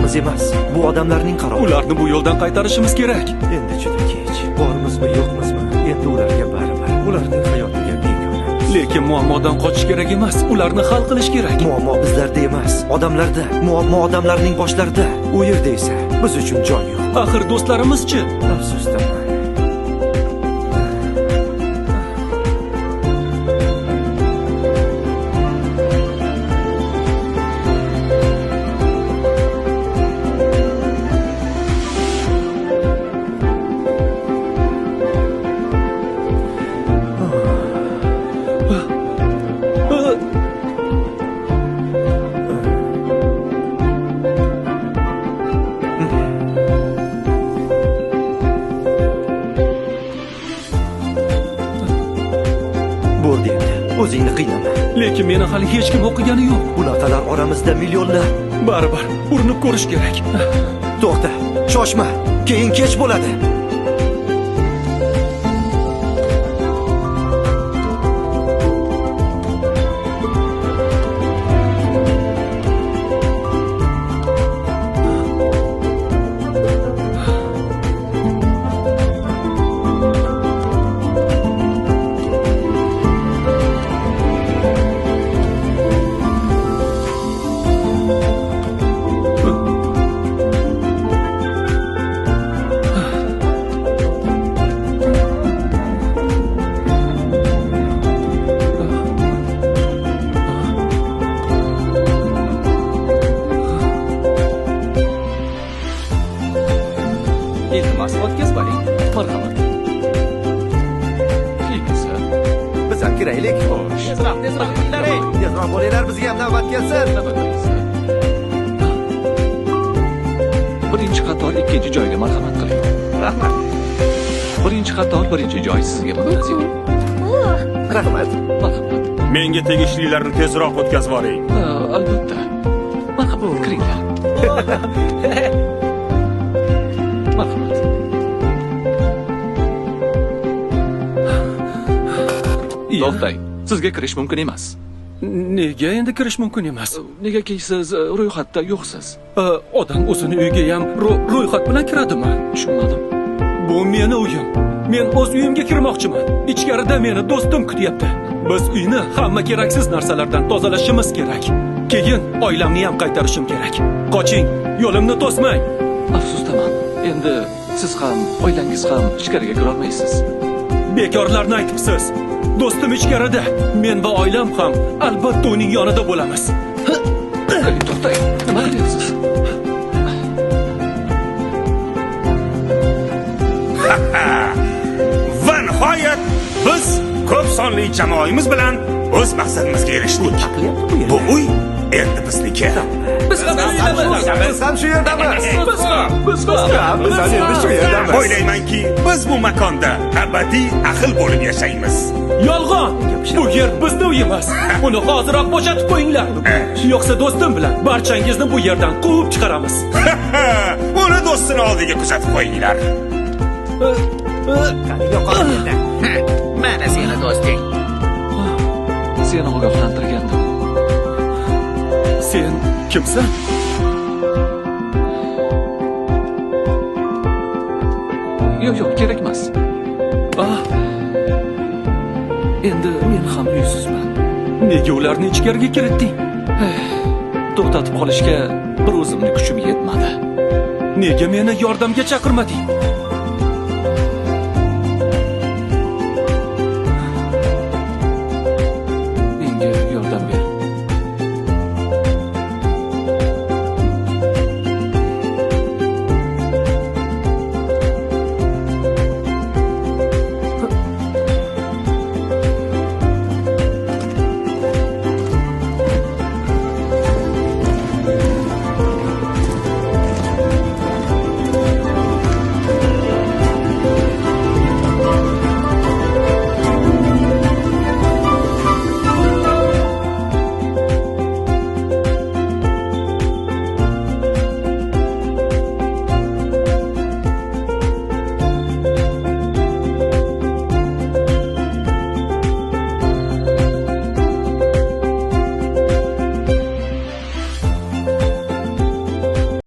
qarorimiz emas. Bu odamlarning qarori. Ularni bu yo'ldan qaytarishimiz kerak. Endi juda kech. Bormizmi, yo'qmizmi? Endi ularga baribir. Ularning hayotiga begonamiz. Lekin muammodan qochish kerak emas, ularni hal qilish kerak. Muammo bizlarda emas, odamlarda. Muammo odamlarning boshlarida. U yerda esa biz uchun joy yo'q. Axir do'stlarimiz-chi? Afsusdaman. Bo'ldi endi. O'zingni qiynama. Lekin meni hali hech kim o'qigani yo'q. Bunaqalar oramizda millionlar. Baribir urinib ko'rish kerak. To'xta, shoshma. Keyin kech bo'ladi. Iltimos o'tkazib oling. Marhamat. Kelgisi. Biz ham kiraylik. Tezroq qilinglar. Tezroq bo'linglar, bizga ham navbat kelsin. Birinchi qator ikkinchi joyga marhamat qiling. Rahmat. Birinchi qator birinchi joy sizga muntazir. Rahmat. Marhamat. Menga tegishlilarni tezroq o'tkazib oling. Albatta. Marhamat, kiringlar. Marhamat. To'xtang. Sizga kirish mumkin emas. Nega endi kirish mumkin emas? Negaki siz ro'yxatda yo'qsiz. Odam o'zini uyiga ham ro'yxat bilan kiradimi? Tushunmadim. Bu meni uyim. Men o'z uyimga kirmoqchiman. Ichkarida meni do'stim kutyapti. Biz uyni hamma keraksiz narsalardan tozalashimiz kerak. Keyin oilamni ham qaytarishim kerak. Qoching, yo'limni to'smang. Afsusdaman. Endi siz ham, oilangiz ham ichkariga kira olmaysiz. Bekorlarni aytibsiz. Do'stim ichkarida, men va oilam ham albatta uning yonida bo'lamiz. To'xtang. Nima qilyapsiz? Va nihoyat biz ko'p sonli jamoamiz bilan o'z maqsadimizga erishdik. Bu uy endi bizniki. Biz ham Biz ham shu yerdamiz. Biz ham endi shu yerdamiz. O'ylaymanki, biz bu makonda abadiy ahil bo'lib yashaymiz. Yolg'on! Bu yer bizni uyimiz. Uni hoziroq bo'shatib qo'yinglar. Yo'qsa do'stim bilan barchangizni bu yerdan quvib chiqaramiz. Uni do'stini oldiga kuzatib qo'yinglar. Mana seni do'sting. Seni ogohlantirgandim. Sen kimsan? Yo'q, kerak emas. Endi men ham uysizman. Nega ularni ichkariga kiritding? To'xtatib qolishga bir o'zimning kuchim yetmadi. Nega meni yordamga chaqirmading?